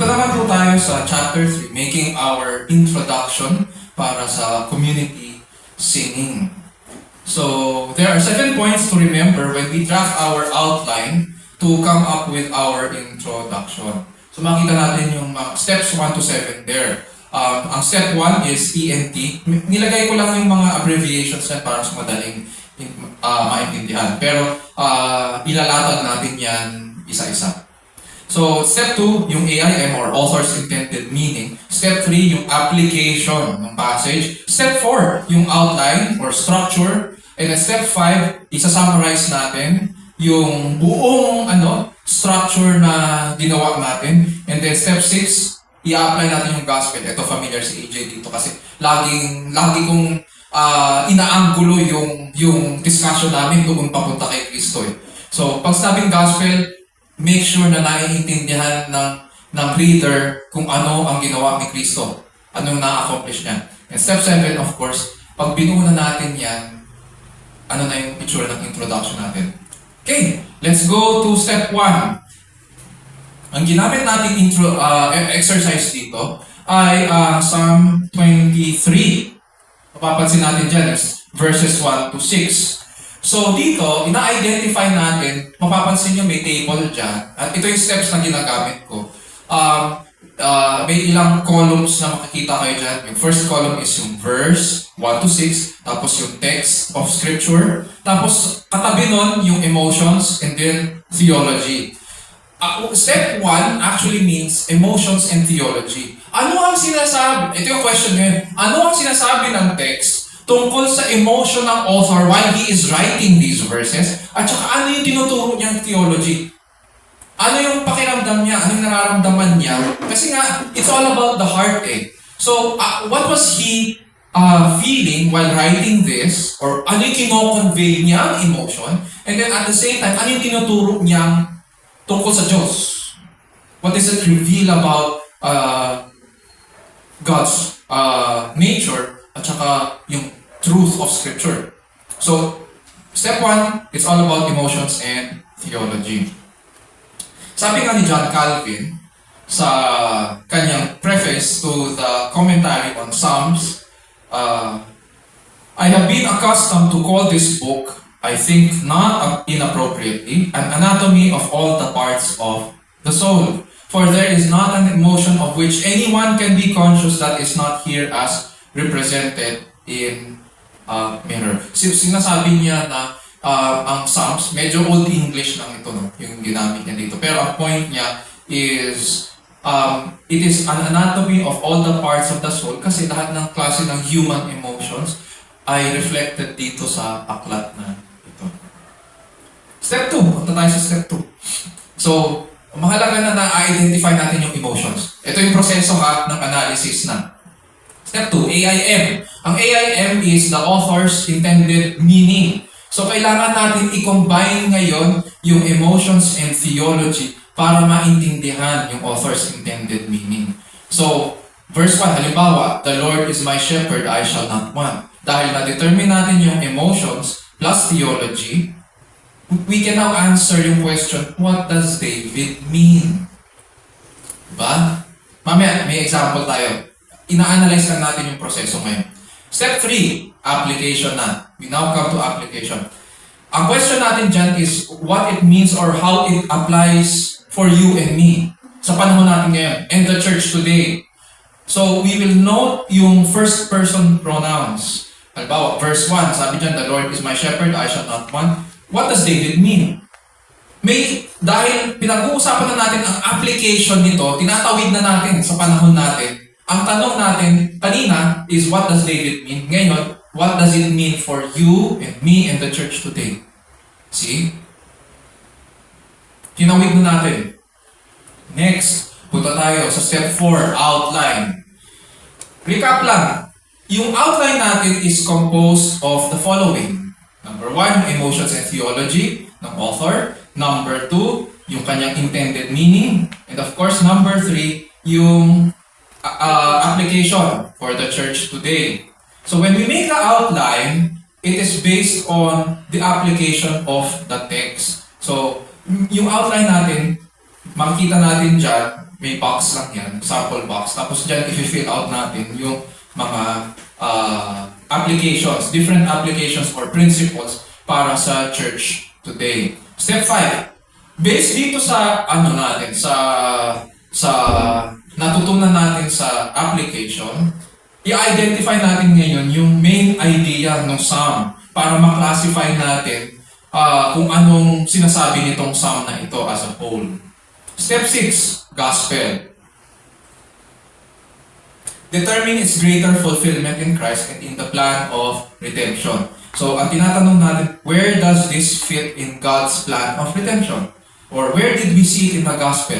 Punta naman po tayo sa chapter 3, making our introduction para sa community singing. So, there are 7 points to remember when we draft our outline to come up with our introduction. So, makita natin yung steps 1 to 7 there. Ang step 1 is ENT. Nilagay ko lang yung mga abbreviations na para sa madaling maintindihan. Pero, ilalatag natin yan isa-isa. So, step 2, yung AIM or author's intended meaning. Step 3, yung application ng passage. Step 4, yung outline or structure. And then step 5, isa-summarize natin yung buong structure na ginawa natin. And then step 6, i-apply natin yung gospel. Ito familiar si AJ dito kasi lagi kong inaanggulo yung discussion namin doon papunta kay Kristo. So, pag sabing gospel, make sure na naiintindihan ng reader kung ano ang ginawa ni Kristo. Anong na-accomplish niya. And step 7, of course, pag binuo na natin yan, ano na yung picture ng introduction natin. Okay, let's go to step 1. Ang ginamit natin exercise dito ay Psalm 23. Mapapansin natin dyan is verses 1 to 6. So dito, ina-identify natin, mapapansin nyo may table dyan. At ito yung steps na ginagamit ko. May ilang columns na makikita kayo dyan. Yung first column is yung verse, 1 to 6. Tapos yung text of scripture. Tapos katabi nun yung emotions and then theology. Step 1 actually means emotions and theology. Ano ang sinasabi? Ito yung question ngayon. Ano ang sinasabi ng text tungkol sa emotion ng author while he is writing these verses, at saka ano yung tinuturo niyang theology? Ano yung pakiramdam niya? Ano yung nararamdaman niya? Kasi nga, it's all about the heart eh. So, what was he feeling while writing this? Or ano yung kino-convey niyang emotion? And then at the same time, ano yung tinuturo niyang tungkol sa Diyos? What does it reveal about God's nature at saka yung truth of Scripture? So, step 1, it's all about emotions and theology. Sabi nga ni John Calvin sa kanyang preface to the commentary on Psalms, I have been accustomed to call this book, I think not inappropriately, an anatomy of all the parts of the soul. For there is not an emotion of which anyone can be conscious that is not here as represented in mirror. Sinasabi niya na ang Psalms, medyo Old English lang ito, no? Yung ginamit niya dito. Pero ang point niya is, it is an anatomy of all the parts of the soul kasi lahat ng klase ng human emotions ay reflected dito sa aklat na ito. Step 2. Punta tayo sa step 2. So, mahalaga na na-identify natin yung emotions. Ito yung proseso ng analysis na. Step 2, AIM. Ang AIM is the author's intended meaning. So, kailangan natin i-combine ngayon yung emotions and theology para maintindihan yung author's intended meaning. So, verse 1, halimbawa, the Lord is my shepherd, I shall not want. Dahil na-determine natin yung emotions plus theology, we can now answer yung question, what does David mean? Diba? Mamaya, may example tayo. Ina-analyze lang natin yung proseso ngayon. Step 3, application na. We now come to application. Ang question natin dyan is what it means or how it applies for you and me sa panahon natin ngayon and the church today. So, we will note yung first person pronouns. Halimbawa, verse 1, sabi dyan, the Lord is my shepherd, I shall not want. What does David mean? Dahil pinag-uusapan na natin ang application nito, tinatawid na natin sa panahon natin. Ang tanong natin kanina is what does David mean? Ngayon, what does it mean for you and me and the church today? See? Tinawid na natin. Next, punta tayo sa step 4, outline. Recap lang. Yung outline natin is composed of the following. Number 1, emotions and theology ng author. Number 2, yung kanyang intended meaning. And of course, number 3, yung application for the church today. So when we make the outline, it is based on the application of the text. So, yung outline natin, makikita natin dyan, may box lang yan, sample box. Tapos dyan, i-fill out natin yung mga applications, different applications or principles para sa church today. Step 5. Based dito sa ano natin, sa natutunan natin sa application, i-identify natin ngayon yung main idea ng psalm para ma-classify natin kung anong sinasabi nitong psalm na ito as a whole. Step 6, gospel. Determine its greater fulfillment in Christ and in the plan of redemption. So, ang tinatanong natin, where does this fit in God's plan of redemption? Or where did we see it in the gospel?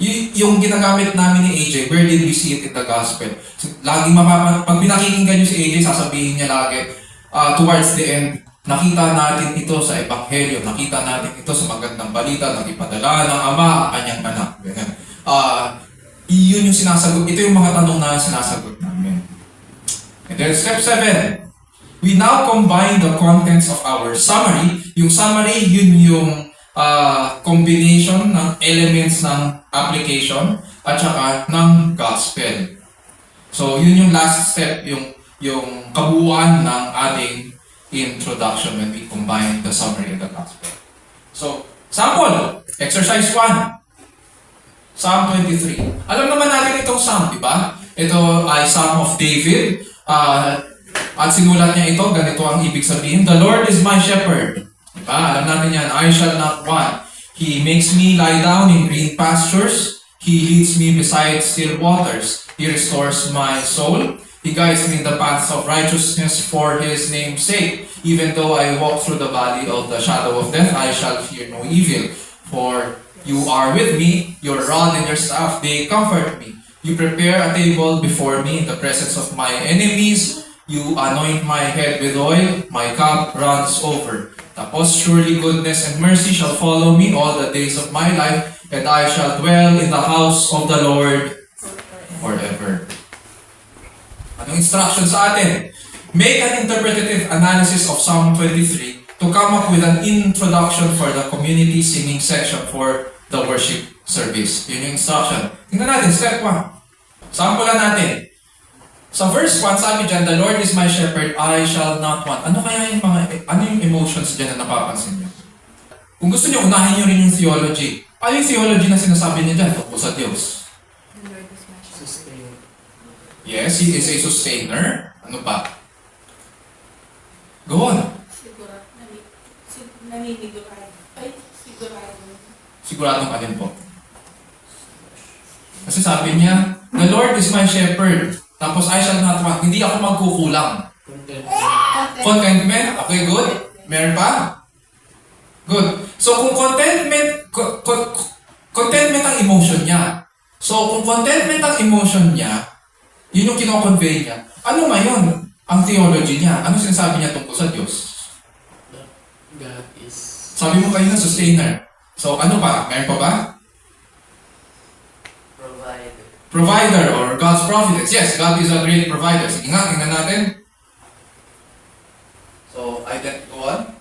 Yung ginagamit namin ni AJ, where did we see it in the gospel? So, lagi pag pinakikinggan nyo si AJ, sasabihin niya lagi, towards the end, nakita natin ito sa Ebanghelyo, nakita natin ito sa magandang balita, nagipadala ng Ama ang kanyang anak. Iyon yung sinasagot. Ito yung mga tanong na sinasagot namin. And then step 7. We now combine the contents of our summary. Yung summary, yun yung combination ng elements ng application at saka ng gospel. So, yun yung last step, yung kabuuan ng ating introduction when we combine the summary and the gospel. So, sample, exercise 1. Psalm 23. Alam naman natin itong psalm, di ba? Ito ay Psalm of David. At sinulat niya ito, ganito ang ibig sabihin. The Lord is my shepherd. Diba? Alam natin yan. I shall not want. He makes me lie down in green pastures. He leads me beside still waters. He restores my soul. He guides me in the paths of righteousness for His name's sake. Even though I walk through the valley of the shadow of death, I shall fear no evil. For You are with me, your rod and your staff, they comfort me. You prepare a table before me in the presence of my enemies. You anoint my head with oil, my cup runs over. Tapos, surely goodness and mercy shall follow me all the days of my life, and I shall dwell in the house of the Lord forever. Anong instruction sa atin? Make an interpretative analysis of Psalm 23 to come up with an introduction for the community singing section for the worship service. Yun yung instruction. Tingnan natin, step 1. Sample natin. Sa verse 1, sabi dyan, the Lord is my shepherd, I shall not want. Ano kaya yung yung emotions dyan na napapansin nyo? Kung gusto nyo, unahin nyo rin yung theology. Ano yung theology na sinasabi niya dyan? Tungkol sa Diyos. The Lord is my sustainer. Yes, He is a sustainer. Ano pa? Go on. Siguradong alin po. Kasi sabi niya, the Lord is my shepherd. Tapos I shall not want. Hindi ako magkukulang. Contentment. Okay, good. Meron pa? Good. So kung contentment ang emotion niya. So kung contentment ang emotion niya, yun yung kino-convey niya. Ano ngayon ang theology niya? Ano sinasabi niya tungkol sa Diyos? God is... Sabi mo kayo na sustainer. So, ano pa? Meron pa ba? Provider. Provider or God's providence. Yes, God is a great provider. Sige nga, tingnan natin. So, go on.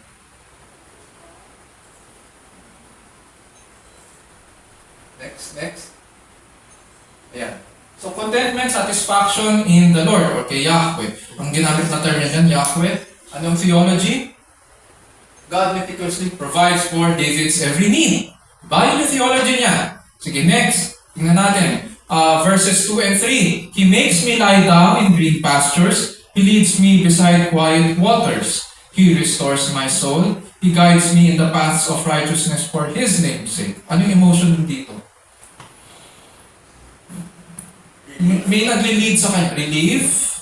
Next. Ayan. So, contentment, satisfaction in the Lord or kay Yahweh. Ang ginamit na term niya dyan, Yahweh. Anong theology? God meticulously provides for David's every need. Bayan yung theology niya. Sige, next. Tingnan natin. Verses 2 and 3. He makes me lie down in green pastures. He leads me beside quiet waters. He restores my soul. He guides me in the paths of righteousness for His name's sake. Ano yung emotion dito? May nagli-lead sa kanya. Relief?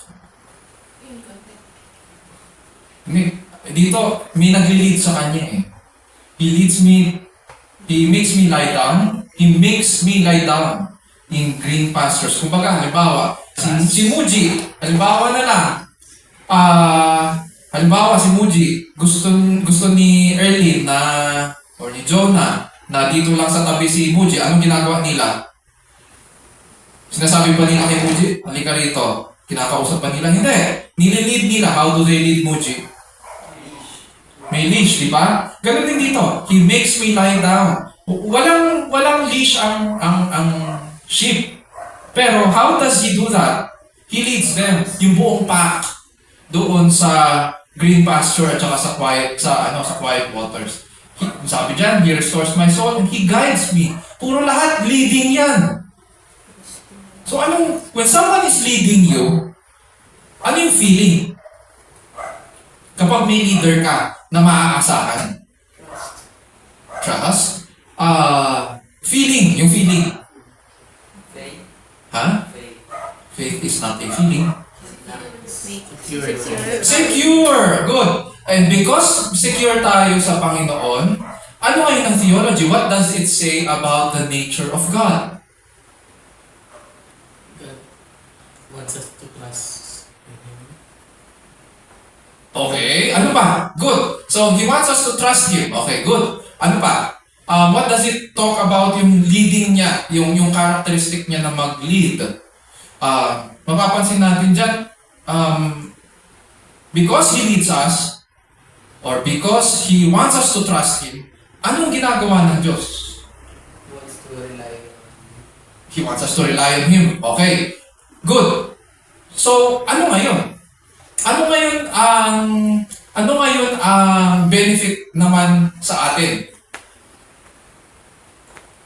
Dito, may nagli-lead sa kanya eh. He makes me lie down. He makes me lie down in green pastures. Kumbaga, halimbawa, si Muji, halimbawa na lang, halimbawa si Muji, gusto ni Erlyn or ni Jonah, na dito lang sa tabi si Muji, anong ginagawa nila? Sinasabi pa nila kay Muji, halika rito. Kinakausap pa nila? Hindi. Nililid nila. How do they lead Muji? May leash, di ba? Ganun din dito. He makes me lie down. Walang leash ang sheep. Pero how does He do that? He leads them, yung buong pack, doon sa green pasture at saka sa quiet waters. Sabi dyan, He restores my soul and He guides me. Puro lahat leading yan. So when someone is leading you, ano yung feeling? Kapag may leader ka na maaasahan. Trust. Feeling, yung feeling. Faith. Ha? Faith. Faith is not a feeling. Secure. Secure! Good! And because secure tayo sa Panginoon, ano ngayon ang theology? What does it say about the nature of God? God wants us to trust in Him. Okay, ano pa? Good. So, He wants us to trust Him. Okay, good. Ano pa? What does it talk about yung leading niya, yung characteristic niya na mag-lead? Mapapansin natin dyan, because He leads us, or because He wants us to trust Him, anong ginagawa ng Diyos? Wants to rely on Him. He wants us to rely on Him. Okay. Good. So, ano ngayon? Ano ngayon ang benefit naman sa atin?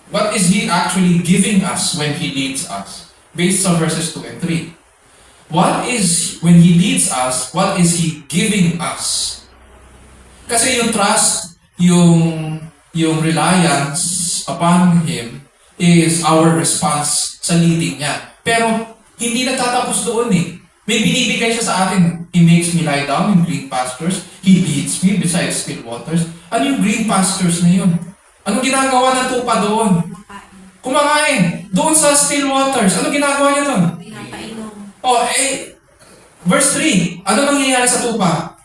What is He actually giving us when He leads us? Based on verses 2 and 3. When He leads us, what is He giving us? Kasi yung trust, yung reliance upon Him is our response sa leading niya. Pero hindi nagtatapos doon eh. May binibigay siya sa atin. He makes me lie down in green pastures. He leads me beside still waters. Ano yung green pastures na yun? Anong ginagawa ng tupa doon? Kumakain. Doon sa still waters. Ano ginagawa niya doon? Pinapainom. Verse 3. Ano nangyayari sa tupa?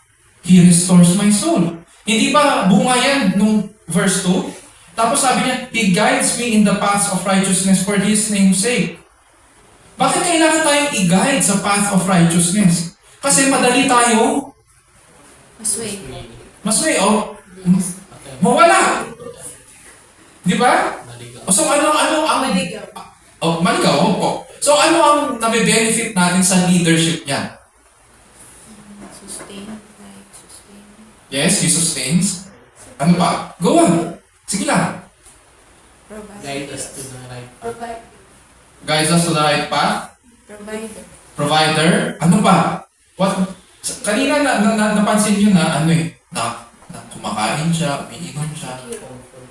He restores my soul. Hindi ba bunga yan nung verse 2? Tapos sabi niya, He guides me in the paths of righteousness for His name's sake. Bakit kailangan tayong i-guide sa path of righteousness? Kasi madali tayo masway, mawala. Di ba? Maligaw. So ano ang Maligaw. maligaw po. So ano ang nabe-benefit natin sa leadership niya? Sustain. Right. Sustain. Yes, He sustains. Ano pa? Go on. Sige lang. Provide. Guide us to the right path. Provide. Guides us to the right path. Provider. Provider. Ano pa? Kanina napansin nyo na na kumakain siya, umiinom siya. Comfort.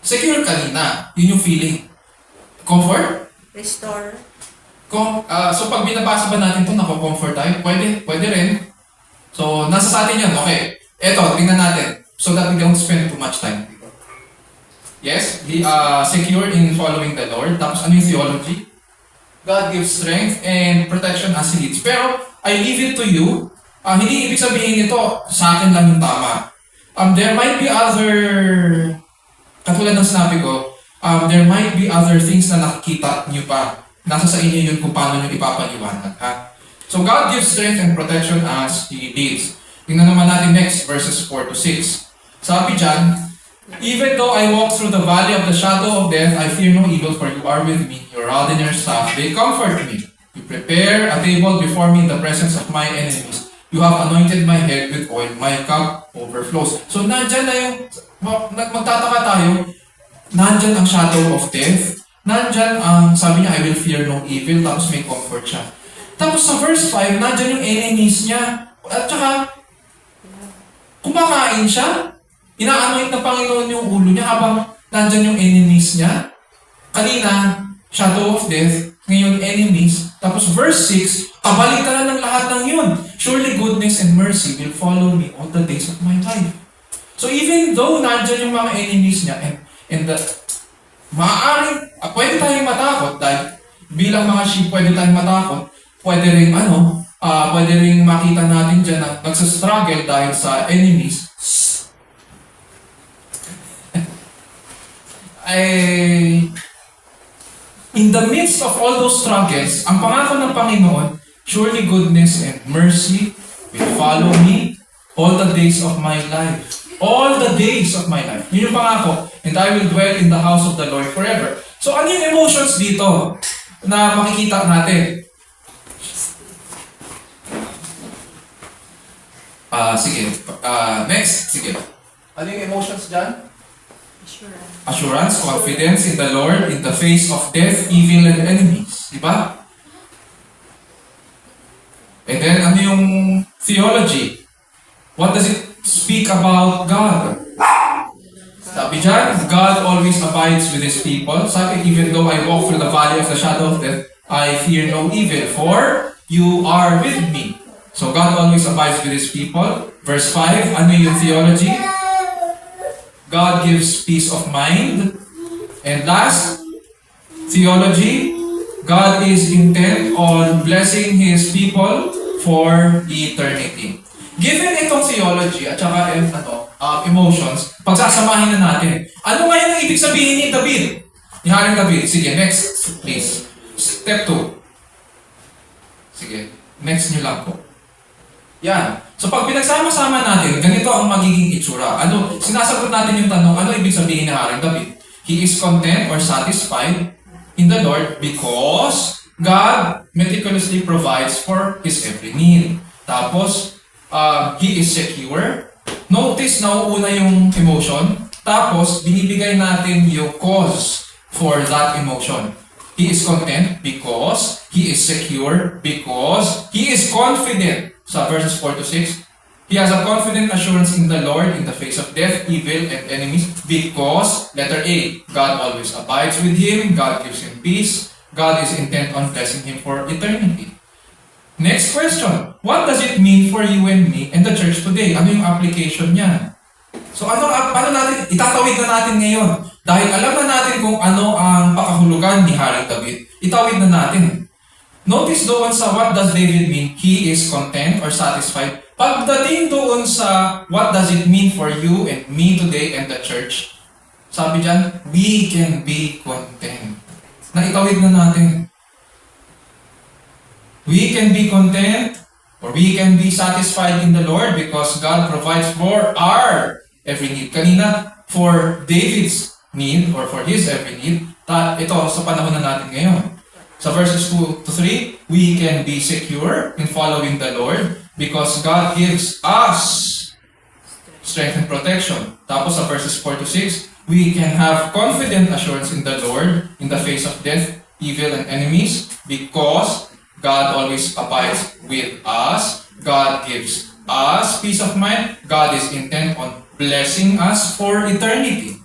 Secure kanina. Yun yung feeling. Comfort? Restore. So pag binabasa ba natin ito, nako-comfort tayo? Pwede rin. So, nasa sa atin yan. Okay. Eto, tingnan natin. So that we don't spend too much time. Yes, secure in following the Lord. Tapos ano yung theology? God gives strength and protection as He leads. Pero, I leave it to you. Hindi ibig sabihin ito, sa akin lang yung tama. There might be other, katulad ng sinabi ko, there might be other things na nakikita niyo pa. Nasa sa inyo yun kung paano niyo ipapaliwanag. So, God gives strength and protection as He leads. Tingnan naman natin next, verses 4 to 6. Sabi dyan, even though I walk through the valley of the shadow of death, I fear no evil, for you are with me. Your rod and your staff, they comfort me. You prepare a table before me in the presence of my enemies. You have anointed my head with oil, my cup overflows. So nandyan na yung, magtataka tayo, nandyan ang shadow of death, nandyan ang, sabi niya, I will fear no evil, tapos may comfort siya. Tapos sa verse 5, nandyan yung enemies niya, at saka, kumakain siya, inaanoint ng Panginoon yung ulo niya habang nandyan yung enemies niya. Kanina, shadow of death, ngayon enemies. Tapos verse 6, kabaliktaran ng lahat ng yun. Surely goodness and mercy will follow me all the days of my life. So even though nandyan yung mga enemies niya, and maaaring, pwede tayong matakot dahil bilang mga sheep, pwede tayong matakot. Pwede rin pwede rin makita natin dyan na nagsastruggle dahil sa enemies. In the midst of all those struggles, ang pangako ng Panginoon, surely goodness and mercy will follow me all the days of my life. All the days of my life. Yun yung pangako. And I will dwell in the house of the Lord forever. So ano yung emotions dito na makikita natin? Sige. Next. Sige. Ano yung emotions dyan? Assurance. Assurance, confidence in the Lord in the face of death, evil, and enemies. Diba? And then, ano yung theology? What does it speak about God? Sabi dyan, God always abides with His people. Sabi, even though I walk through the valley of the shadow of death, I fear no evil, for you are with me. So God always abides with His people. Verse 5, ano yung theology? God gives peace of mind. And last, theology, God is intent on blessing His people for eternity. Given itong theology at saka emotions, pagsasamahin na natin. Ano nga yung ibig sabihin ni David? Ni Haring David. Sige, next, please. Step 2. Sige, next nyo lang po. Yan. So pag pinagsama-sama natin, ganito ang magiging itsura. Sinasagot natin yung tanong, ano ibig sabihin ni Haring David? He is content or satisfied in the Lord because God meticulously provides for his every need. Tapos, he is secure. Notice, nauuna yung emotion. Tapos, binibigay natin yung cause for that emotion. He is content because he is secure, because he is confident. Sa verses 4 to 6, he has a confident assurance in the Lord in the face of death, evil, and enemies because, letter A, God always abides with him, God gives him peace, God is intent on blessing him for eternity. Next question, what does it mean for you and me and the church today? Ano yung application niya? So paano natin, itatawid na natin ngayon. Dahil alam na natin kung ano ang pakahulugan ni Haring David, itawid na natin. Notice doon sa what does David mean? He is content or satisfied. Pagdating doon sa what does it mean for you and me today and the church, sabi dyan, we can be content. Naitawid na natin. We can be content or we can be satisfied in the Lord because God provides for our every need. Kanina, for David's need or for his every need, ito sa panahon na natin ngayon. Sa verses 2 to 3, we can be secure in following the Lord because God gives us strength and protection. Tapos sa verses 4 to 6, we can have confident assurance in the Lord in the face of death, evil, and enemies because God always abides with us. God gives us peace of mind. God is intent on blessing us for eternity.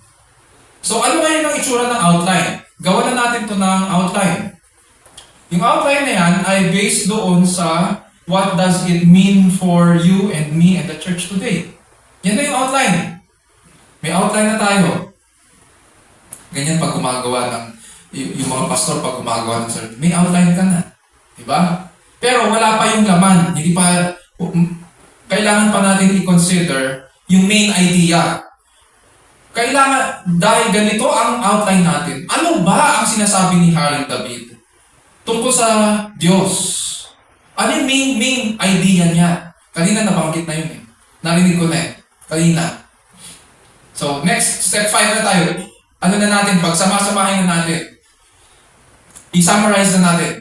So ano ngayon ang itsura ng outline? Gawa na natin ito ng outline. Yung outline na yan ay based doon sa what does it mean for you and me and the church today. Yan na yung outline. May outline na tayo. Ganyan pag gumagawa ng, yung mga pastor pag gumagawa ng service, may outline ka na. Diba? Pero wala pa yung laman. Hindi pa, kailangan pa natin i-consider yung main idea. Kailangan, dahil ganito ang outline natin, ano ba ang sinasabi ni Haring David tungkol sa Diyos? Ano yung main idea niya? Kanina nabanggit na yun eh. Narinig ko na eh. Kanina. So, next, step 5 na tayo. Ano na natin? Pagsama-samahin na natin. I-summarize na natin.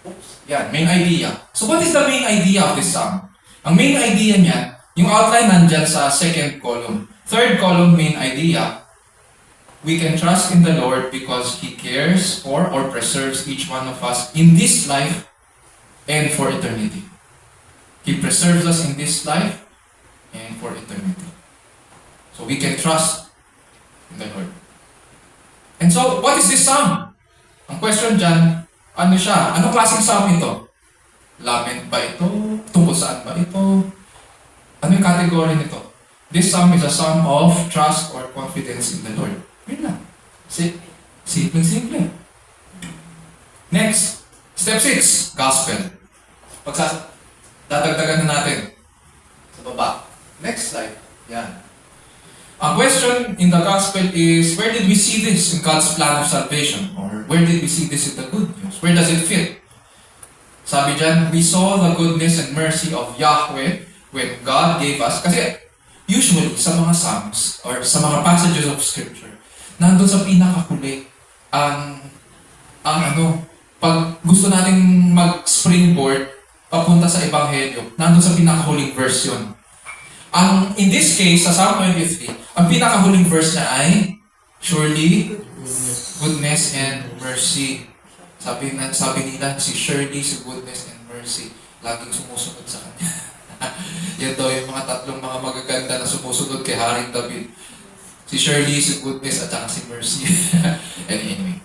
Oops. Yan, main idea. So, what is the main idea of this song? Ang main idea niya, yung outline nandyan sa second column. Third column, main idea. We can trust in the Lord because He cares for or preserves each one of us in this life and for eternity. He preserves us in this life and for eternity. So we can trust in the Lord. And so, what is this psalm? Ang question dyan, ano siya? Anong klaseng psalm ito? Lament ba ito? Tungkol saan ba ito? Ano yung category nito? This psalm is a psalm of trust or confidence in the Lord. Yun lang. Simple. Next, step 6, gospel. Dadagdagan na natin sa baba. Next slide. Yan. Ang question in the gospel is, where did we see this in God's plan of salvation? Or where did we see this in the good news? Where does it fit? Sabi dyan, we saw the goodness and mercy of Yahweh when God gave us. Kasi usually sa mga psalms or sa mga passages of scripture, nandun sa pinakahuli. Ang ano, pag gusto nating mag-springboard, papunta sa Ebanghelyo, nandun sa pinakahuling verse yun. In this case, sa Psalm 23, ang pinakahuling verse niya ay, surely, goodness and mercy. Sabi nila, si Shirley, si goodness and mercy, laging sumusunod sa kanya. Yan daw yung mga tatlong mga magaganda na sumusunod kay Haring David. Si Shirley, si goodness, at saka si mercy. Anyway.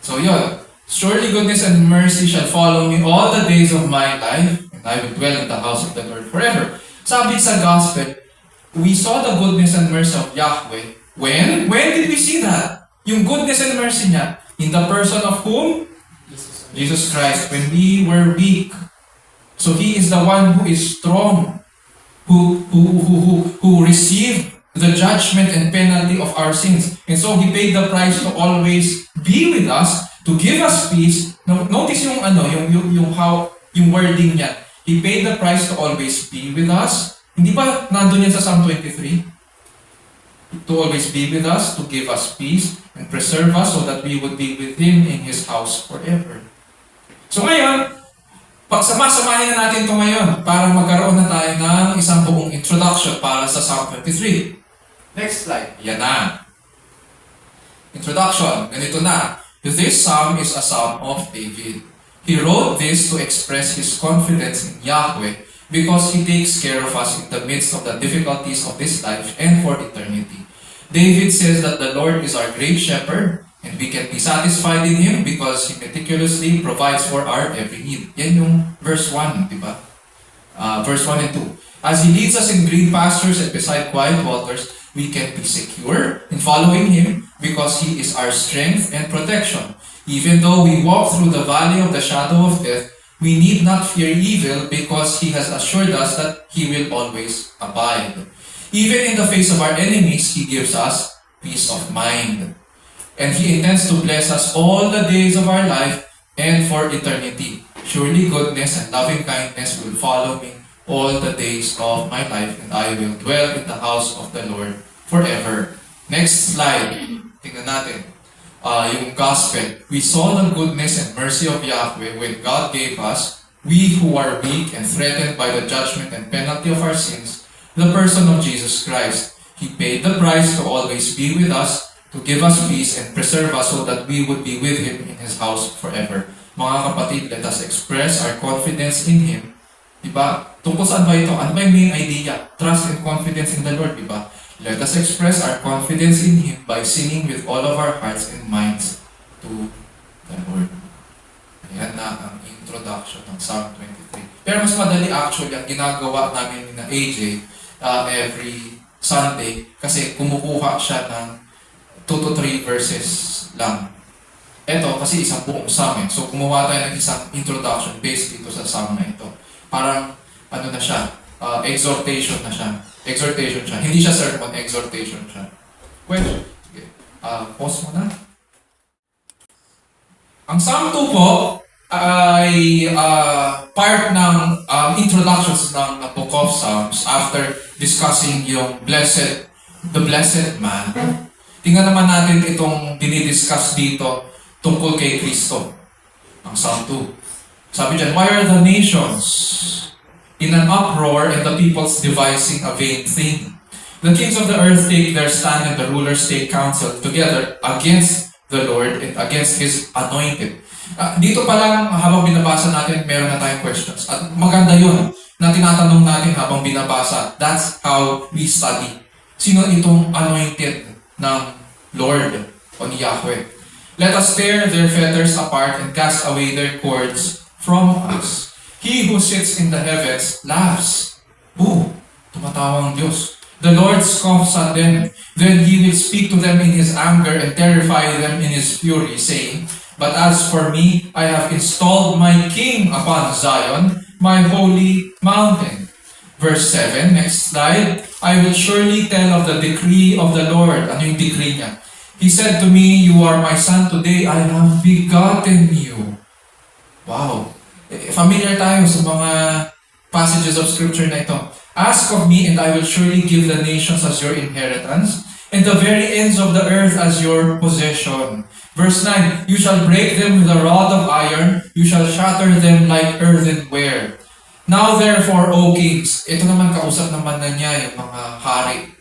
So yun, surely goodness and mercy shall follow me all the days of my life, and I will dwell in the house of the Lord forever. Sabi sa gospel, we saw the goodness and mercy of Yahweh. When? When did we see that? Yung goodness and mercy niya, in the person of whom? Jesus Christ. When we were weak. So He is the one who is strong, who received the judgment and penalty of our sins. And so He paid the price to always be with us, to give us peace. Notice yung yung wording niya. He paid the price to always be with us. Hindi ba nandun yan sa Psalm 23? To always be with us, to give us peace, and preserve us so that we would be with Him in His house forever. So ngayon, pagsama-samahin na natin ito ngayon para magkaroon na tayo ng isang buong introduction para sa Psalm 23. Next slide. Yan na. Introduction. Ganito na. This psalm is a psalm of David. He wrote this to express his confidence in Yahweh because He takes care of us in the midst of the difficulties of this life and for eternity. David says that the Lord is our great shepherd and we can be satisfied in Him because He meticulously provides for our every need. Yan yung verse 1, di ba? Verse 1 and 2. As He leads us in green pastures and beside quiet waters, we can be secure in following Him because He is our strength and protection. Even though we walk through the valley of the shadow of death, we need not fear evil because He has assured us that He will always abide. Even in the face of our enemies, He gives us peace of mind. And He intends to bless us all the days of our life and for eternity. Surely goodness and loving kindness will follow me all the days of my life, and I will dwell in the house of the Lord forever. Next slide. Tingnan natin. Yung gospel. We saw the goodness and mercy of Yahweh when God gave us, we who are weak and threatened by the judgment and penalty of our sins, the person of Jesus Christ. He paid the price to always be with us, to give us peace and preserve us so that we would be with Him in His house forever. Mga kapatid, let us express our confidence in Him. Diba? Tungkol saan ba ito? Ano ba yung main idea? Trust and confidence in the Lord, diba? Let us express our confidence in Him by singing with all of our hearts and minds to the Lord. Ayan na ang introduction ng Psalm 23. Pero mas madali actually ang ginagawa namin na AJ every Sunday kasi kumukuha siya ng 2 to 3 verses lang. Ito kasi isang buong psalm. So kumuha tayo ng isang introduction based dito sa psalm na ito. Parang ano na siya, exhortation na siya. Exhortation siya. Hindi siya sermon, exhortation siya. Question. Sige. Pause mo na. Ang Psalm 2 po ay part ng introductions ng Book of Psalms after discussing yung the blessed man. Tingnan naman natin itong dinidiscuss dito tungkol kay Kristo. Ang Psalm 2. Sabi dyan, why are the nations in an uproar and the peoples devising a vain thing? The kings of the earth take their stand and the rulers take counsel together against the Lord and against His anointed. Dito pa lang, habang binabasa natin, meron na tayong questions. At maganda yun na tinatanong natin habang binabasa. That's how we study. Sino itong anointed ng Lord o ni Yahweh? Let us tear their fetters apart and cast away their cords from us. He who sits in the heavens laughs. Tumatawa ang Diyos. The Lord scoffs at them. Then He will speak to them in His anger and terrify them in His fury, saying, but as for me, I have installed my King upon Zion, my holy mountain. Verse 7, next slide. I will surely tell of the decree of the Lord. Ano yung decree niya? He said to me, you are my son, today I have begotten you. Wow. Familiar tayo sa mga passages of scripture na ito. Ask of me and I will surely give the nations as your inheritance and the very ends of the earth as your possession. Verse 9, you shall break them with a rod of iron, you shall shatter them like earthenware. Now therefore, O kings, ito naman kausap naman na niya yung mga hari.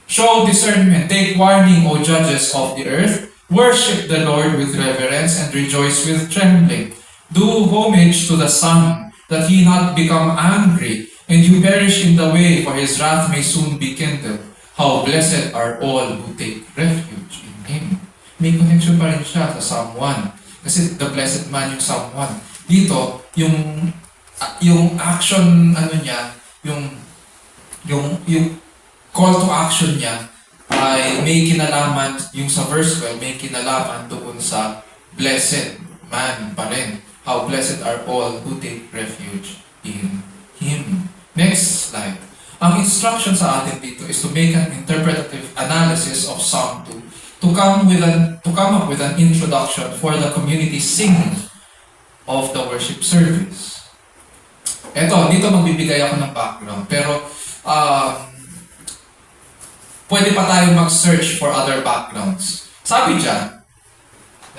Show discernment, take warning, O judges of the earth. Worship the Lord with reverence and rejoice with trembling. Do homage to the Son, that he not become angry, and you perish in the way, for his wrath may soon be kindled. How blessed are all who take refuge in him. May connection pa rin siya sa Psalm 1. Kasi the blessed man yung Psalm 1. Dito, yung action, ano niya, yung call to action niya, ay may kinalaman, yung sa verse 12, may kinalaman doon sa blessed man pa rin. How blessed are all who take refuge in Him. Next slide. Ang instruction sa atin dito is to make an interpretative analysis of Psalm 2 to come up with an introduction for the community singing of the worship service. Eto, dito magbibigay ako ng background, pero pwede pa tayo mag-search for other backgrounds. Sabi dyan,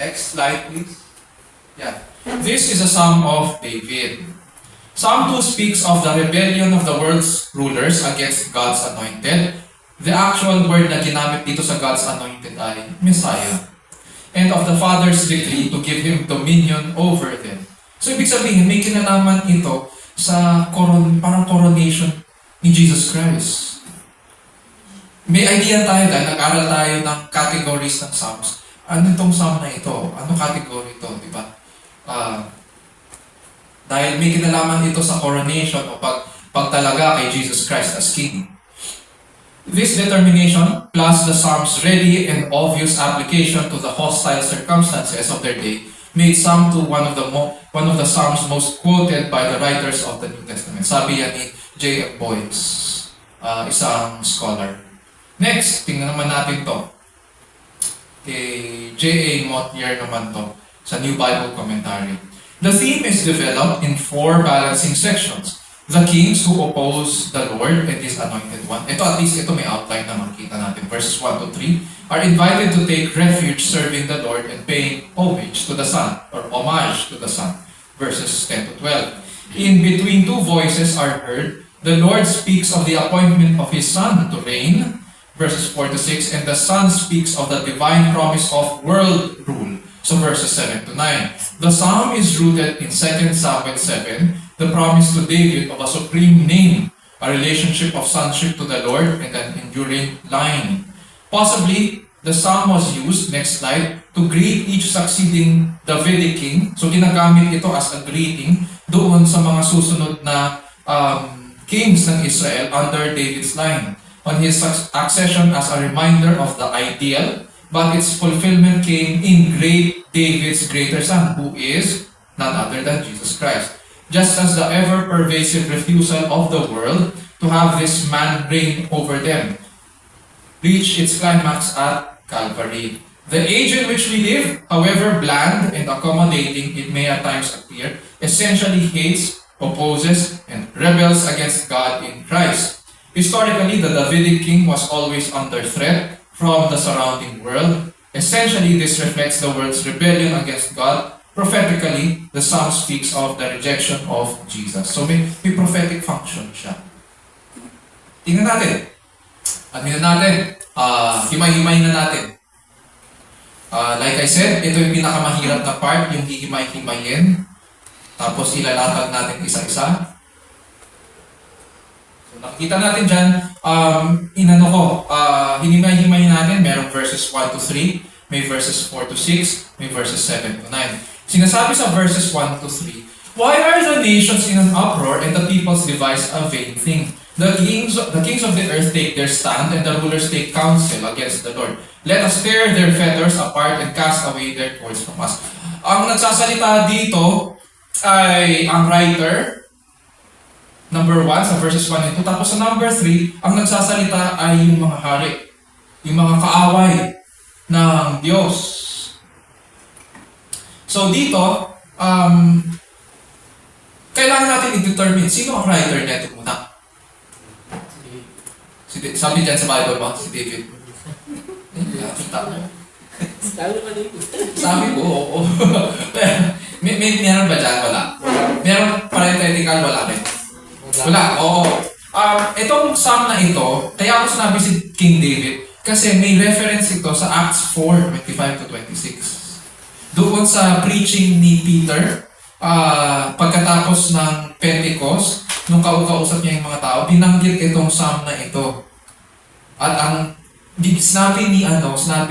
next slide please. Yeah. This is a Psalm of David. Psalm 2 speaks of the rebellion of the world's rulers against God's anointed. The actual word na ginamit dito sa God's anointed ay Messiah. And of the Father's decree to give Him dominion over them. So ibig sabihin, may kinalaman ito sa parang coronation ni Jesus Christ. May idea tayo dahil nag-aral tayo ng categories ng Psalms. Ano itong Psalm na ito? Ano category ito? Diba? Dahil may kinalaman ito sa coronation o pagtalaga kay Jesus Christ as King. This determination, plus the Psalm's ready and obvious application to the hostile circumstances of their day, made Psalm 2 one of the Psalms most quoted by the writers of the New Testament. Sabi yan ni J.F. Boyce, isang scholar. Next, tingnan naman natin to. Kay J.A. Motyer naman to, sa New Bible Commentary. The theme is developed in 4 balancing sections. The kings who oppose the Lord and His anointed one. Ito at least, ito may outline na makita natin. Verses 1 to 3 are invited to take refuge serving the Lord and paying homage to the Son, or homage to the Son. Verses 10 to 12. In between two voices are heard, the Lord speaks of the appointment of His Son to reign. Verses 4 to 6, and the Son speaks of the divine promise of world rule. So verses 7 to 9. The psalm is rooted in 2 Samuel 7, the promise to David of a supreme name, a relationship of sonship to the Lord, and an enduring line. Possibly, the psalm was used, next slide, to greet each succeeding Davidic king. So ginagamit ito as a greeting doon sa mga susunod na kings ng Israel under David's line. On his accession as a reminder of the ideal, but its fulfillment came in great David's greater son, who is none other than Jesus Christ. Just as the ever-pervasive refusal of the world to have this man reign over them reached its climax at Calvary. The age in which we live, however bland and accommodating it may at times appear, essentially hates, opposes, and rebels against God in Christ. Historically, the Davidic king was always under threat from the surrounding world. Essentially, this reflects the world's rebellion against God. Prophetically, the psalm speaks of the rejection of Jesus. So may prophetic function siya. Tingnan natin. Adminan natin. Himay-himay na natin. Like I said, ito yung pinakamahirap na part, yung hihimay-himayin. Tapos ilalatag natin isa-isa. Nakikita natin dyan, hinimay-himay natin, merong verses 1 to 3, may verses 4 to 6, may verses 7 to 9. Sinasabi sa verses 1 to 3, why are the nations in an uproar and the peoples devise a vain thing? The kings of the earth take their stand and the rulers take counsel against the Lord. Let us tear their fetters apart and cast away their cords from us. Ang nagsasalita dito ay ang writer, number 1 sa verses 1 and 2. Tapos sa number 3, ang nagsasalita ay yung mga hari, yung mga kaaway ng Diyos. So dito, kailangan natin i-determine sino ang writer nito muna. Sabi dyan sa Bible ba? Si David. Sabi mo dito. Sabi ko, oo. Meron ba dyan? Wala. Meron parenthetical? Wala rin. Wala, oo. Itong psalm na ito, kaya ako sinabi si King David, kasi may reference ito sa Acts 4:25 to 26. Doon sa preaching ni Peter, pagkatapos ng Pentecost, nung kausap niya yung mga tao, binanggit itong psalm na ito. At ang sinabi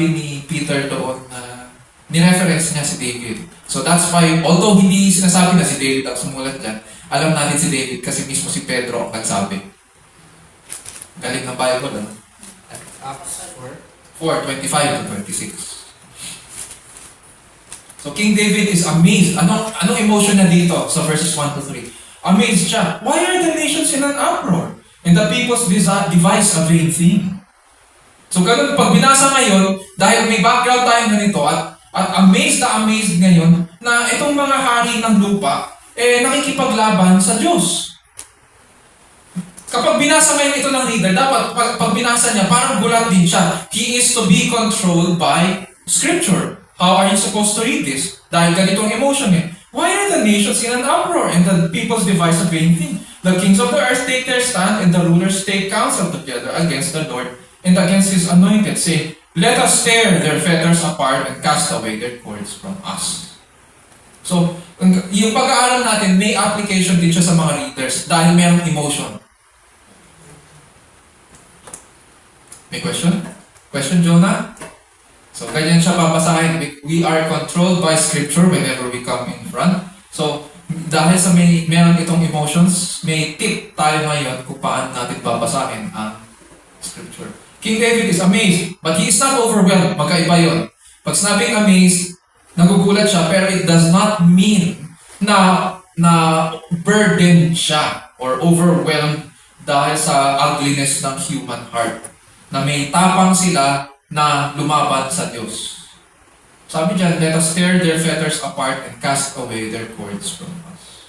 ni Peter doon na ni-reference niya si David. So that's why, although hindi sinasabi na si David ang sumulat dyan, alam natin si David kasi mismo si Pedro ang nagsabi. Galing ng Bible, ano? Acts 4:25 to 26. So King David is amazed. Anong emotion na dito sa verses 1 to 3? Amazed siya. Why are the nations in an uproar? And the peoples devise a vain thing. So ganun, pag binasa ngayon, dahil may background tayo ganito, at amazed na amazed ngayon, na itong mga hari ng lupa, nakikipaglaban sa Diyos. Kapag binasa ngayon ito ng reader, dapat pag binasa niya, parang gulat din siya. He is to be controlled by Scripture. How are you supposed to read this? Dahil ganitong emotion eh. Why are the nations in an uproar and the peoples devise a vain thing? The kings of the earth take their stand and the rulers take counsel together against the Lord and against His anointed, saying, let us tear their fetters apart and cast away their cords from us. So, yung pag-aaral natin, may application din siya sa mga readers dahil mayroong emotion. May question? Question, Jonah? So, ganyan siya babasahin. We are controlled by Scripture whenever we come in front. So, dahil sa meron itong emotions, may tip tayo ngayon kung paano natin babasahin ang Scripture. King David is amazed, but he is not overwhelmed. Magkaiba yun. Pag sinabing amazed, nagugulat siya, pero it does not mean na burdened siya or overwhelmed dahil sa ugliness ng human heart. Na may tapang sila na lumaban sa Diyos. Sabi dyan, let us tear their fetters apart and cast away their cords from us.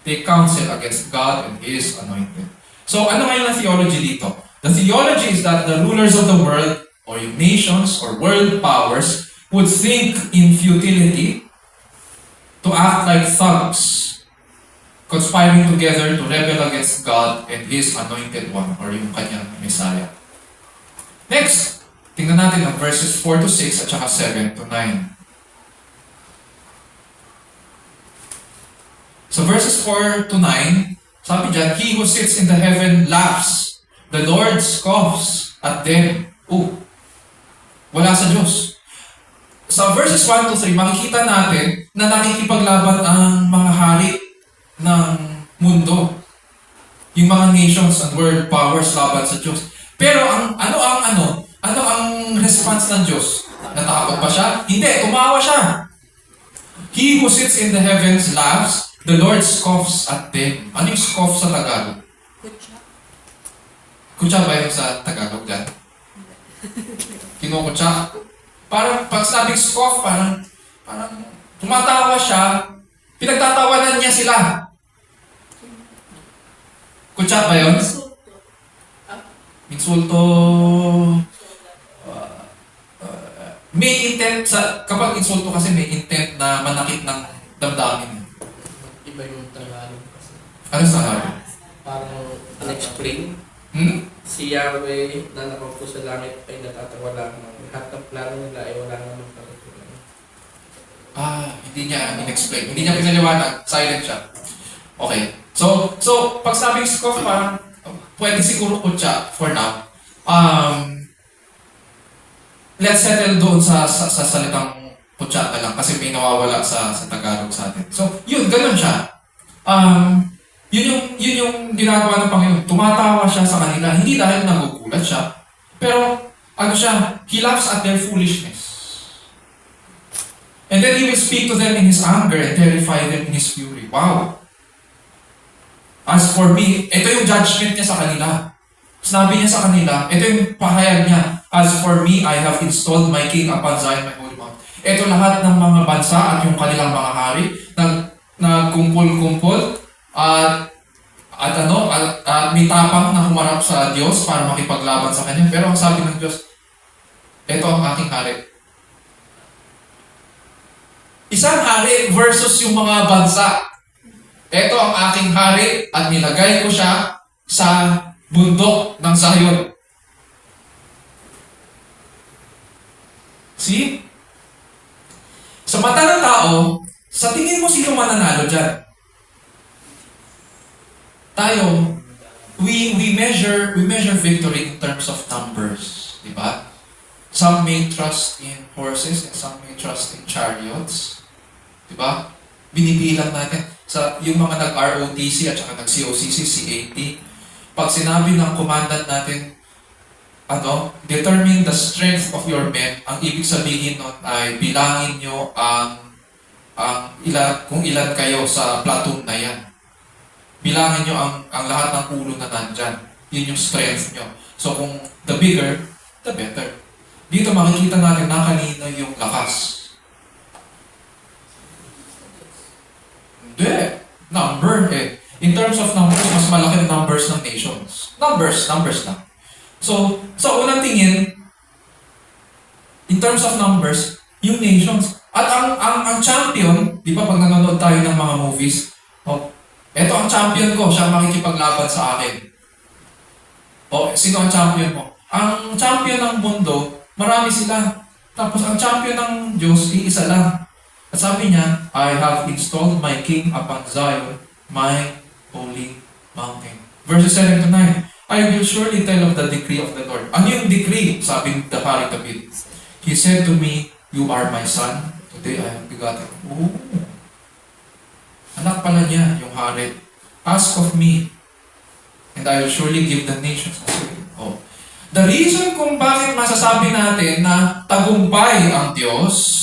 Take counsel against God and His anointed. So, ano ngayon ang theology dito? The theology is that the rulers of the world, or yung nations, or world powers, would think in futility to act like thugs, conspiring together to rebel against God and His anointed one, or yung kanyang Messiah. Next, tingnan natin ang verses 4 to 6 at saka 7 to 9. So verses 4 to 9, sabi dyan, he who sits in the heaven laughs. The Lord scoffs at them. Wala sa Diyos. Sa verses 1 to 3, makikita natin na nakikipaglaban ang mga hari ng mundo. Yung mga nations and world powers laban sa Diyos. Pero ano ang response ng Diyos? Natakot ba siya? Hindi, tumawa siya. He who sits in the heavens laughs. The Lord scoffs at them. Ano yung scoff sa Tagalog? Kutsa. Kutsa ba yun sa Tagalog dyan? Kinukutsa? Parang pag sabing scoff, parang tumatawa siya, pinagtatawanan niya sila. Kutsa ba yun? Insulto. May intent kapag insulto kasi may intent na manakit ng damdamin. Iba yung Tagalog kasi. Ano sa Tagalog? Parang unexplained. Si Yahweh na nakaupo sa langit ay natatawa lamang. Lahat ng plano nila ay wala namang pagkukulang. Hindi niya in-explain. Hindi niya pinaliwanag. Silent siya. Okay. So pag sabing scoff, parang pwede siguro kutsa for now. Let's settle doon sa salitang kutsa na lang kasi may nawawala sa Tagalog sa atin. So, yun, ganun siya. Yun yung ginagawa ng Panginoon. Tumatawa siya sa kanila. Hindi dahil nagugulat siya. Pero, he laughs at their foolishness. And then He will speak to them in His anger and terrify them in His fury. Wow! As for me, ito yung judgment niya sa kanila. Sinabi niya sa kanila, ito yung pahayag niya. As for me, I have installed my king upon Zion, my holy mount. Ito lahat ng mga bansa at yung kanilang mga hari nagkumpul-kumpul at may tapang na humarap sa Diyos para makipaglaban sa Kanya. Pero ang sabi ng Diyos, ito ang aking hari. Isang hari versus yung mga bansa. Ito ang aking hari at nilagay ko siya sa bundok ng Zion. See? Sa mata ng tao, sa tingin mo sino mananalo dyan? Tayo, we measure victory in terms of numbers, di ba? Some may trust in horses and some may trust in chariots, di ba? Binibilang natin sa yung mga nag-ROTC at saka nag-COCC, CAT. Pag sinabi ng commandant natin, determine the strength of your men, ang ibig sabihin nun ay bilangin nyo kung ilan kayo sa platoon na yan. Bilangin nyo ang lahat ng ulo na nandyan. Yun yung strength nyo. So kung the bigger, the better. Dito makikita natin na kanino yung lakas. Hindi. Number eh. In terms of numbers, mas malaki ang numbers ng nations. Numbers lang. So, sa unang tingin, in terms of numbers, yung nations. At ang champion, di ba pag nanonood tayo ng mga movies, eto ang champion ko, siya makikipaglaban sa akin. Sino ang champion mo? Ang champion ng mundo, marami sila. Tapos ang champion ng Diyos, iisa lang. At sabi niya, I have installed my king upon Zion, my holy mountain. Verses 7 to 9. I will surely tell of the decree of the Lord. Ano yung decree? Sabi ni Hari David. He said to me, you are my son. Today I have begotten. Anak pala niya, yung hari. Ask of me, and I will surely give the nations as well. The reason kung bakit masasabi natin na tagumpay ang Diyos,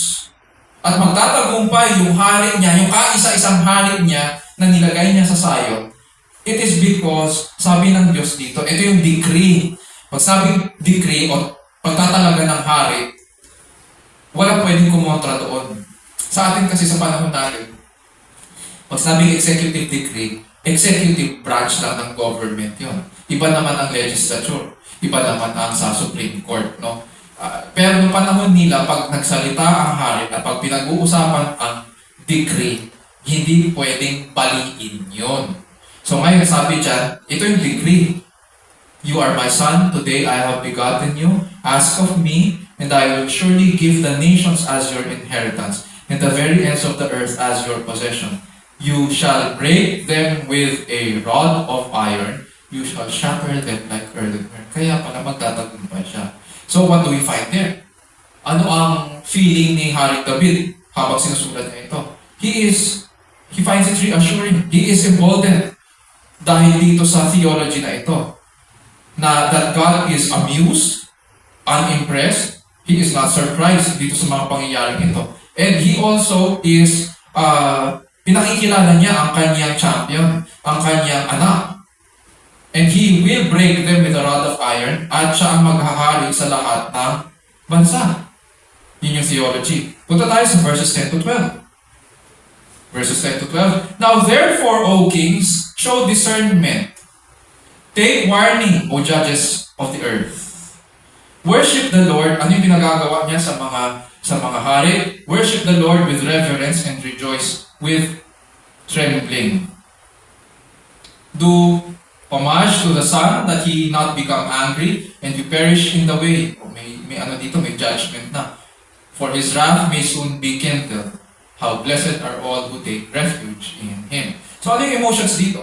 at magtatagumpay yung hari niya, yung kaisa-isang hari niya na nilagay niya sa Zion, it is because, sabi ng Diyos dito, ito yung decree. Pag sabing decree o pagtatalaga ng hari, walang pwedeng kumontra doon. Sa atin kasi sa panahon natin, pag sabing executive decree, executive branch lang ng government yon. Iba naman ang legislature. Iba naman ang sa Supreme Court. No? Pero noong panahon nila, pag nagsalita ang hari at pag pinag-uusapan ang decree, hindi pwedeng baliin yon. So ngayon sabi dyan, ito yung decree. You are my son, today I have begotten you. Ask of me, and I will surely give the nations as your inheritance, and the very ends of the earth as your possession. You shall break them with a rod of iron. You shall shatter them like earthenware. Kaya pala magtatagumpay siya. So what do we find there? Ano ang feeling ni Hari David habang sinusulat niya ito? He finds it reassuring. He is emboldened dahil dito sa theology na ito. Na that God is amused, unimpressed, He is not surprised dito sa mga pangyayaring ito. And He also is pinakikilala niya ang kanyang champion, ang kanyang anak. And He will break them with a rod of iron at siya ang maghahari sa lahat ng bansa. Yun yung theology. Punta tayo sa verses 10 to 12. Verses 10 to 12. Now therefore, O kings, show discernment. Take warning, O judges of the earth. Worship the Lord. Ano yung pinagagawa niya sa mga hari? Worship the Lord with reverence and rejoice with trembling. Do homage to the Son, that He not become angry, and you perish in the way. May judgment na. For His wrath may soon be kindled. How blessed are all who take refuge in Him. So ano yung emotions dito?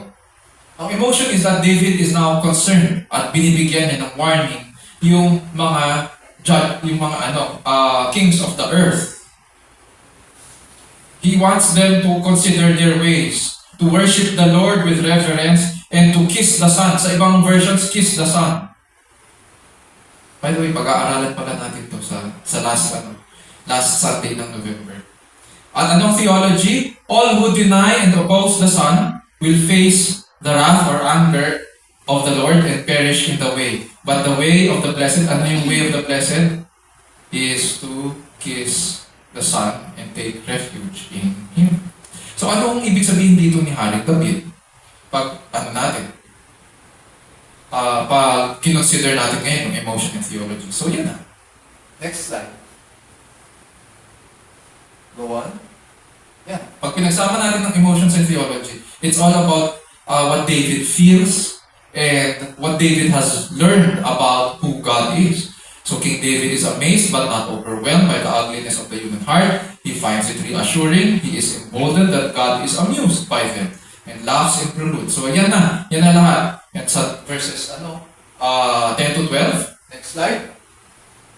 Ang emotion is that David is now concerned at binibigyan niya ng warning yung mga kings of the earth. He wants them to consider their ways, to worship the Lord with reverence, and to kiss the Son. Sa ibang versions, kiss the Son. By the way, pag-aaralan pala natin to sa last Sunday ng November. At anong theology? All who deny and oppose the Son will face the wrath or anger of the Lord and perish in the way. But the way of the blessed, ano yung way of the blessed? Is to kiss the Son and take refuge in Him. So anong ibig sabihin dito ni Haring David? Pag pag kinonsider natin ngayon yung emotion and theology. So yan na. Next slide. Go on. Yan. Pag pinagsama natin ng emotions and theology, it's all about what David feels and what David has learned about who God is. So King David is amazed but not overwhelmed by the ugliness of the human heart. He finds it reassuring. He is emboldened that God is amused by them and laughs in prelude. So yan na lahat. Yan sa verses 10 to 12. Next slide.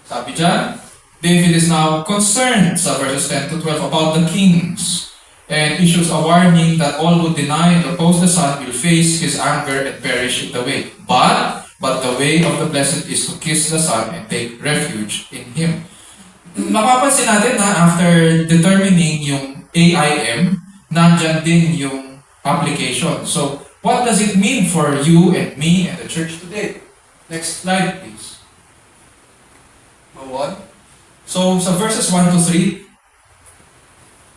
Sabi dyan, David is now concerned sa verses 10 to 12 about the kings and issues a warning that all who deny and oppose the Son will face His anger and perish in the way. But the way of the blessed is to kiss the Son and take refuge in Him. Mapapansin natin na after determining yung AIM, nandyan din yung application. So, what does it mean for you and me and the church today? Next slide, please. Go on. So, sa verses 1 to 3,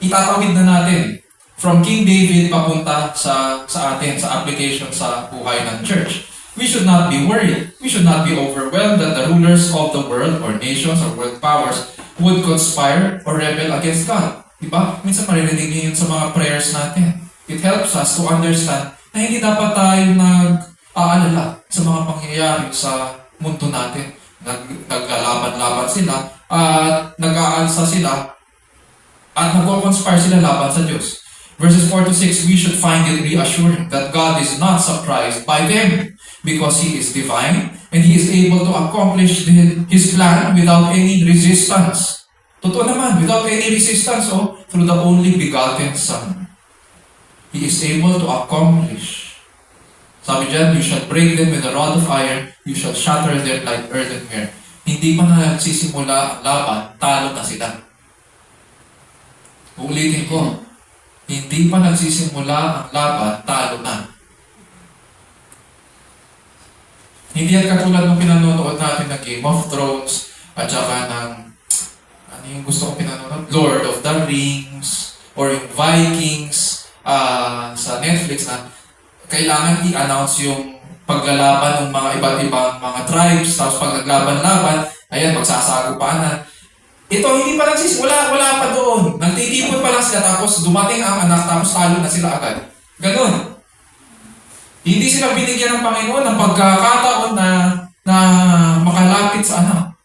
itatawid na natin from King David papunta sa atin, sa application sa buhay ng church. We should not be worried. We should not be overwhelmed that the rulers of the world or nations or world powers would conspire or rebel against God. Diba? Minsan maririnig niyo yun sa mga prayers natin. It helps us to understand na hindi dapat tayo nag-aalala sa mga pangyayari sa mundo natin. Naglalaban-laban sila at nag-aalsa sila at nag-conspire sila laban sa Diyos. Verses 4 to 6, we should find it reassuring that God is not surprised by them because He is divine and He is able to accomplish His plan without any resistance. Totoo naman, without any resistance, through the only begotten Son. He is able to accomplish. Sabi dyan, you shall break them with a rod of iron, you shall shatter them like earthenware. Hindi pa na nagsisimula ang laban, talo na sila. Uulitin ko, hindi pa nagsisimula ang laban, talo na. Hindi yan katulad ng pinanonood natin ng Game of Thrones at saka ng ano yung gusto kong pinanonood? Lord of the Rings or yung Vikings sa Netflix na kailangan i-announce yung paglalaban ng mga iba't ibang mga tribes tapos pag naglaban-laban, ayan, magsasagupanan. Ito, hindi pa nagsisimula, wala pa doon. Nagtitipon pa lang sila tapos dumating ang anak tapos talo na sila agad. Ganun. Hindi sila binigyan ng Panginoon ng pagkakataon na makalapit sa anak.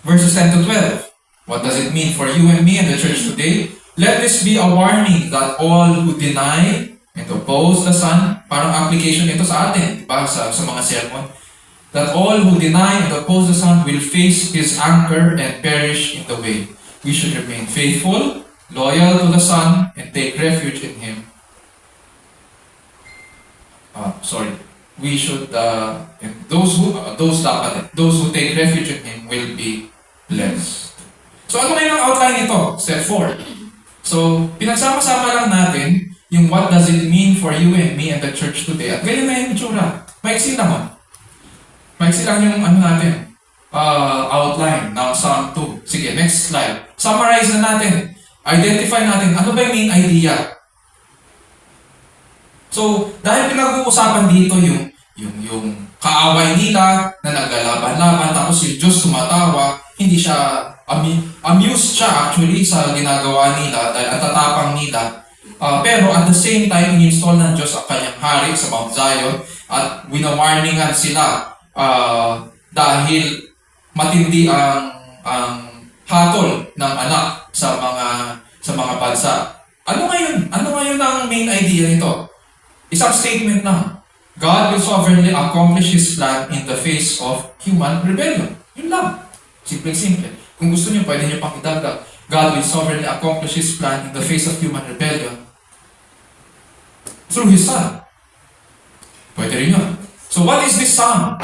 Verses 10 to 12. What does it mean for you and me and the church today? Let this be a warning that all who deny and oppose the Son, parang application ito sa atin, diba? Sa mga sermon. That all who deny and oppose the Son will face His anger and perish in the way. We should remain faithful, loyal to the Son, and take refuge in Him. We should, and those who take refuge in Him will be blessed. So ano ngayon ang outline nito? Step 4. So, pinagsama-sama lang natin yung what does it mean for you and me and the church today. At ganyan na yung itsura. Maiksi lang. Maiksi lang yung natin. Outline ng Psalm 2. Sige, next slide. Summarize na natin. Identify natin ano ba yung main idea. So, dahil pinag-uusapan dito yung kaaway nila na naglalaban-laban tapos yung Diyos tumatawa, hindi siya amused siya actually sa ginagawa nila dahil ang tatapang nila. Pero at the same time, in-install ng Diyos ang kanyang hari sa Mount Zion at winawarningan sila dahil matindi ang hatol ng anak sa mga bansa. Ano ngayon ang main idea nito? Isang statement lang. God will sovereignly accomplish His plan in the face of human rebellion. Yun lang. Simple. Kung gusto niyo, pwede niyo pang idagdag. God will sovereignly accomplish His plan in the face of human rebellion through His Son. Pwede rin yun. So what is this psalm?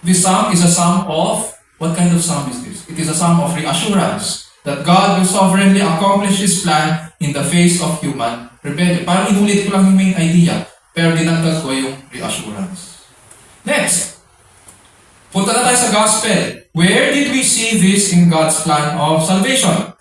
This psalm is a psalm of, what kind of psalm is this? It is a psalm of reassurance that God will sovereignly accomplish His plan in the face of human rebellion. Parang inulit ko lang yung main idea, pero dinagdag ko yung reassurance. Next, Punta na tayo sa gospel. Where did we see this in God's plan of salvation?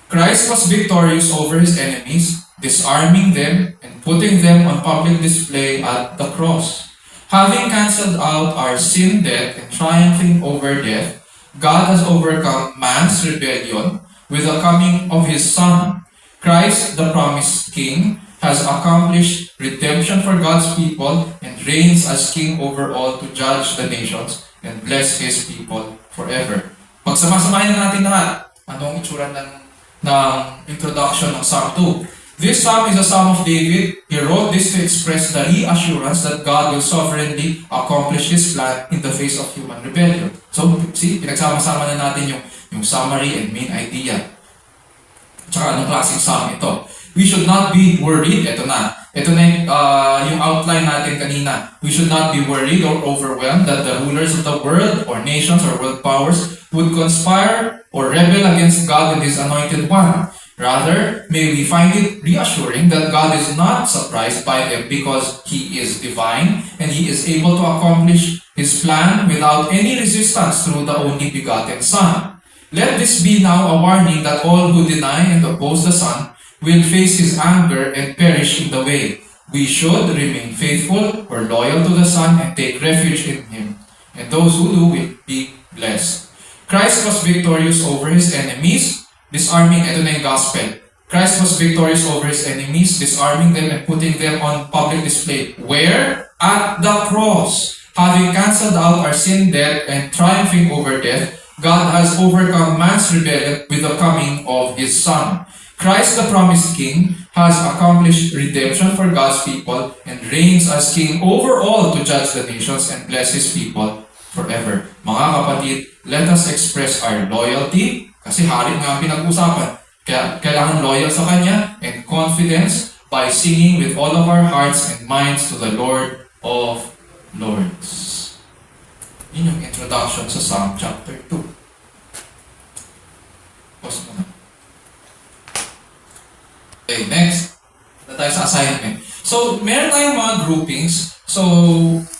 Christ was victorious over his enemies, disarming them and putting them on public display at the cross. Having cancelled out our sin debt and triumphing over death, God has overcome man's rebellion with the coming of his Son. Christ, the promised King, has accomplished redemption for God's people and reigns as King over all to judge the nations and bless His people forever. Pagsama-samahin na natin lahat. Anong itsura ng introduction ng Psalm 2? This psalm is a psalm of David. He wrote this to express the reassurance that God will sovereignly accomplish His plan in the face of human rebellion. So, see, pinagsama-sama na natin yung summary and main idea. Tsaka anong klaseng psalm ito. We should not be worried. Ito na yung outline natin kanina. We should not be worried or overwhelmed that the rulers of the world or nations or world powers would conspire or rebel against God and His anointed one. Rather, may we find it reassuring that God is not surprised by them because He is divine and He is able to accomplish His plan without any resistance through the only begotten Son. Let this be now a warning that all who deny and oppose the Son will face His anger and perish in the way. We should remain faithful or loyal to the Son and take refuge in Him. And those who do will be blessed. Christ was victorious over His enemies, disarming, ito na yung gospel. Christ was victorious over His enemies, disarming them and putting them on public display. Where? At the cross. Having cancelled out our sin debt and triumphing over death, God has overcome man's rebellion with the coming of His Son. Christ, the promised King, has accomplished redemption for God's people and reigns as King over all to judge the nations and bless His people forever. Mga kapatid, let us express our loyalty, kasi hari nga ang pinag-usapan. Kaya kailangan loyal sa Kanya and confidence by singing with all of our hearts and minds to the Lord of Lords. Yun yung introduction sa Psalm chapter 2. Pause mo na. Okay, next. Na tayo sa assignment. So, meron tayong mga groupings. So,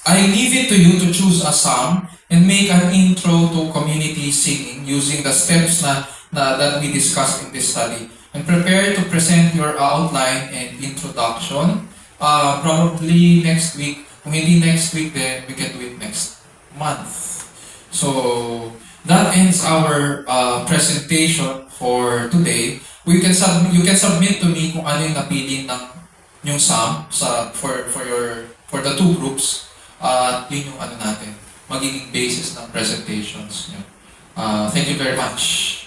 I leave it to you to choose a psalm and make an intro to community singing using the steps that we discussed in this study. And prepare to present your outline and introduction. Probably next week. Kung hindi next week, then we can do it next month. So, that ends our presentation for today. You can submit to me kung ano yung napili ng yung psalm for the two groups. Yun yung ano natin, magiging basis ng presentations nyo. Thank you very much.